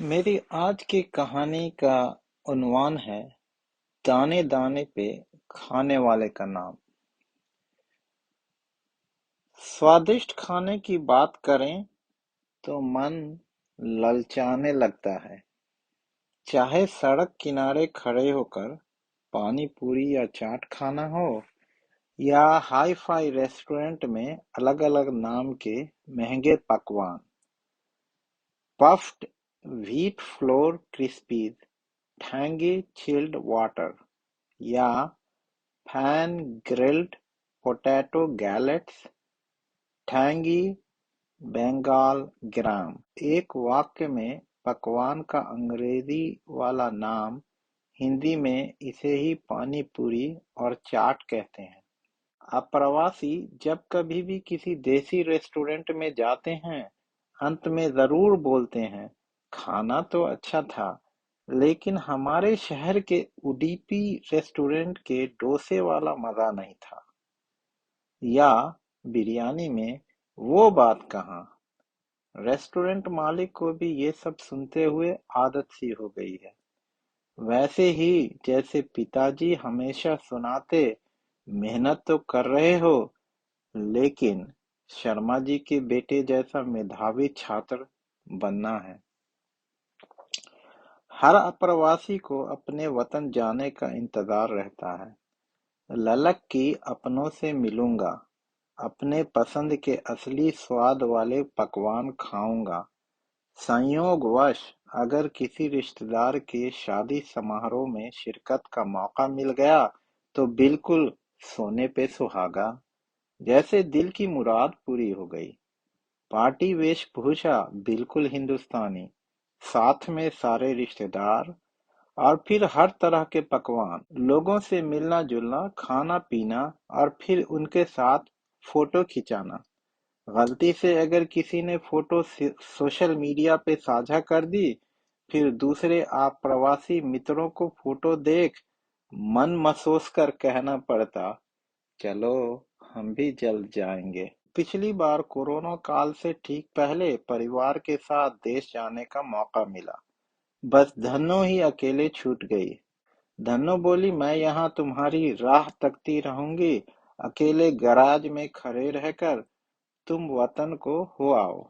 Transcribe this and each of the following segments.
मेरी आज की कहानी का उन्वान है दाने दाने पे खाने वाले का नाम। स्वादिष्ट खाने की बात करें तो मन ललचाने लगता है। चाहे सड़क किनारे खड़े होकर पानी पूरी या चाट खाना हो या हाई फाई रेस्टोरेंट में अलग अलग नाम के महंगे पकवान। Puffed wheat flour crispies, tangy chilled water या pan grilled potato galettes, tangy Bengal gram. एक वाक्य में पकवान का अंग्रेजी वाला नाम, हिंदी में इसे ही पानी पूरी और चाट कहते हैं। अप्रवासी जब कभी भी किसी देसी रेस्टोरेंट में जाते हैं, अंत में जरूर बोलते हैं, खाना तो अच्छा था, लेकिन हमारे शहर के उडुपी रेस्टोरेंट के डोसे वाला मजा नहीं था। या बिरयानी में वो बात कहाँ। रेस्टोरेंट मालिक को भी ये सब सुनते हुए आदत सी हो गई है। वैसे ही जैसे पिताजी हमेशा सुनाते, मेहनत तो कर रहे हो, लेकिन शर्मा जी के बेटे जैसा मेधावी छात्र बनना है। हर अप्रवासी को अपने वतन जाने का इंतजार रहता है। ललक की अपनों से मिलूंगा, अपने पसंद के असली स्वाद वाले पकवान खाऊंगा। संयोगवश अगर किसी रिश्तेदार के शादी समारोह में शिरकत का मौका मिल गया तो बिल्कुल सोने पे सुहागा, जैसे दिल की मुराद पूरी हो गई। पार्टी वेशभूषा बिल्कुल हिंदुस्तानी, साथ में सारे रिश्तेदार, और फिर हर तरह के पकवान, लोगों से मिलना जुलना, खाना पीना, और फिर उनके साथ फोटो खिंचाना। गलती से अगर किसी ने फोटो सोशल मीडिया पे साझा कर दी, फिर दूसरे प्रवासी मित्रों को फोटो देख मन महसूस कर कहना पड़ता, चलो हम भी जल्द जाएंगे। पिछली बार कोरोना काल से ठीक पहले परिवार के साथ देश जाने का मौका मिला। बस धन्नो ही अकेले छूट गई। धन्नो बोली, मैं यहाँ तुम्हारी राह तकती रहूंगी, अकेले गैराज में खड़े रहकर तुम वतन को हो आओ।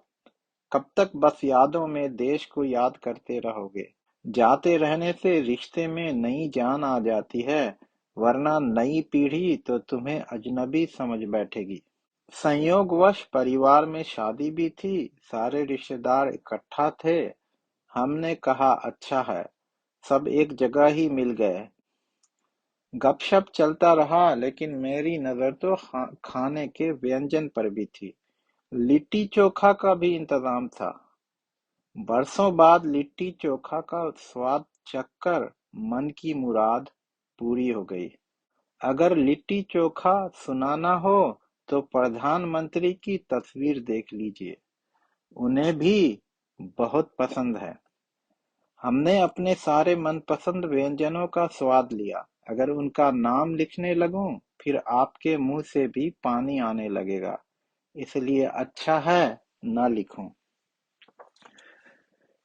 कब तक बस यादों में देश को याद करते रहोगे। जाते रहने से रिश्ते में नई जान आ जाती है, वरना नई पीढ़ी तो तुम्हें अजनबी समझ बैठेगी। संयोगवश परिवार में शादी भी थी, सारे रिश्तेदार इकट्ठा थे। हमने कहा अच्छा है, सब एक जगह ही मिल गए। गपशप चलता रहा, लेकिन मेरी नजर तो खाने के व्यंजन पर भी थी। लिट्टी चोखा का भी इंतजाम था। बरसों बाद लिट्टी चोखा का स्वाद चखकर मन की मुराद पूरी हो गई। अगर लिट्टी चोखा सुनाना हो तो प्रधानमंत्री की तस्वीर देख लीजिए, उन्हें भी बहुत पसंद है। हमने अपने सारे मनपसंद व्यंजनों का स्वाद लिया। अगर उनका नाम लिखने लगूं, फिर आपके मुंह से भी पानी आने लगेगा, इसलिए अच्छा है न लिखूं।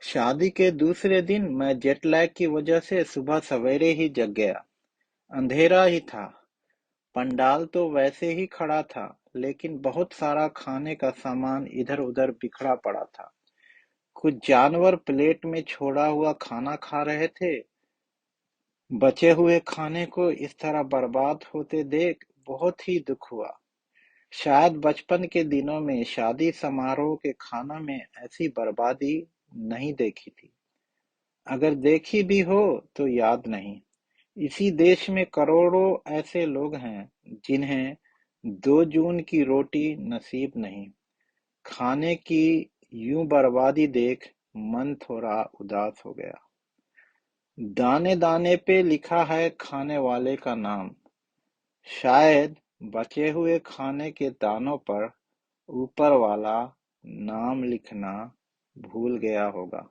शादी के दूसरे दिन मैं जेट लैग की वजह से सुबह सवेरे ही जग गया। अंधेरा ही था। पंडाल तो वैसे ही खड़ा था, लेकिन बहुत सारा खाने का सामान इधर उधर बिखरा पड़ा था। कुछ जानवर प्लेट में छोड़ा हुआ खाना खा रहे थे। बचे हुए खाने को इस तरह बर्बाद होते देख बहुत ही दुख हुआ। शायद बचपन के दिनों में शादी समारोह के खाना में ऐसी बर्बादी नहीं देखी थी। अगर देखी भी हो तो याद नहीं। इसी देश में करोड़ों ऐसे लोग हैं जिन्हें 2 जून की रोटी नसीब नहीं। खाने की यूं बर्बादी देख मन थोड़ा उदास हो गया। दाने दाने पे लिखा है खाने वाले का नाम। शायद बचे हुए खाने के दानों पर ऊपर वाला नाम लिखना भूल गया होगा।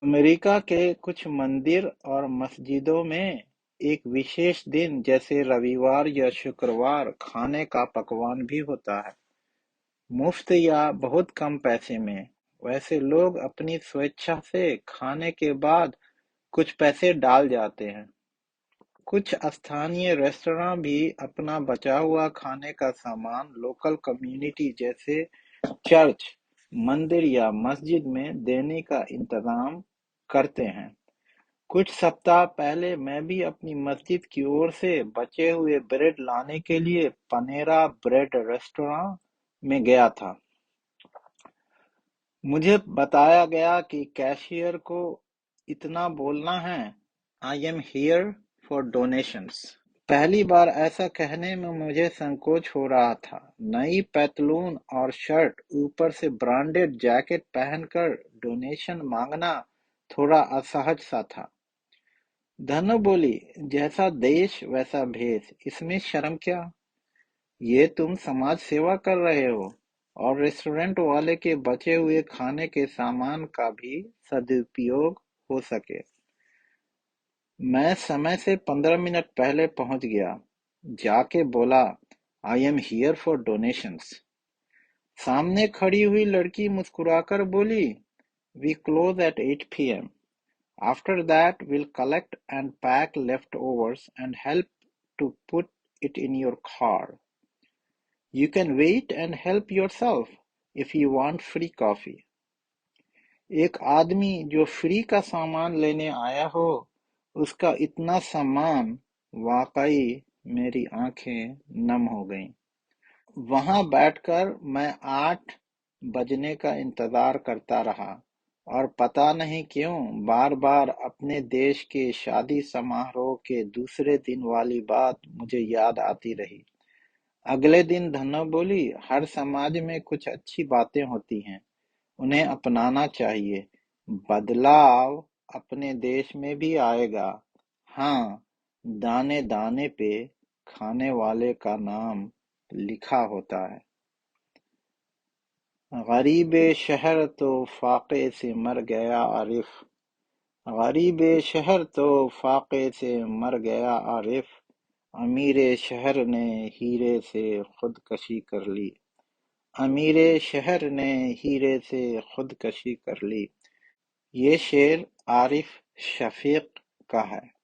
अमेरिका के कुछ मंदिर और मस्जिदों में एक विशेष दिन जैसे रविवार या शुक्रवार खाने का पकवान भी होता है, मुफ्त या बहुत कम पैसे में। वैसे लोग अपनी स्वेच्छा से खाने के बाद कुछ पैसे डाल जाते हैं। कुछ स्थानीय रेस्तरां भी अपना बचा हुआ खाने का सामान लोकल कम्युनिटी जैसे चर्च, मंदिर या मस्जिद में देने का इंतजाम करते हैं। कुछ सप्ताह पहले मैं भी अपनी मस्जिद की ओर से बचे हुए ब्रेड लाने के लिए पनेरा ब्रेड रेस्तरां में गया था। मुझे बताया गया कि कैशियर को इतना बोलना है, आई एम हियर फॉर डोनेशंस। पहली बार ऐसा कहने में मुझे संकोच हो रहा था। नई पैंतलून और शर्ट, ऊपर से ब्रांडेड जैकेट पहनकर डोनेशन मांगना थोड़ा असहज सा था। धनु बोली, जैसा देश वैसा भेष, इसमें शर्म क्या? ये तुम समाज सेवा कर रहे हो और रेस्टोरेंट वाले के बचे हुए खाने के सामान का भी सदुपयोग हो सके। मैं समय से 15 मिनट पहले पहुंच गया। जाके बोला, I am here for donations. सामने खड़ी हुई लड़की मुस्कुराकर बोली, we close at 8 p.m. After that, we'll collect and pack leftovers and help to put it in your car. You can wait and help yourself if you want free coffee. एक आदमी जो free का सामान लेने आया हो, उसका इतना सम्मान, वाकई मेरी आंखें नम हो गईं। वहां बैठकर मैं 8 बजने का इंतजार करता रहा और पता नहीं क्यों बार-बार अपने देश के शादी समारोह के दूसरे दिन वाली बात मुझे याद आती रही। अगले दिन धन्नो बोली, हर समाज में कुछ अच्छी बातें होती हैं, उन्हें अपनाना चाहिए। बदलाव अपने देश में भी आएगा। हाँ, दाने दाने पे खाने वाले का नाम लिखा होता है। गरीबे शहर तो फाके से मर गया आरिफ। गरीबे शहर तो फाके से मर गया आरिफ। अमीरे शहर ने हीरे से खुदकशी कर ली। अमीरे शहर ने हीरे से खुदकशी कर ली। ये शेर आरिफ शफीक का है।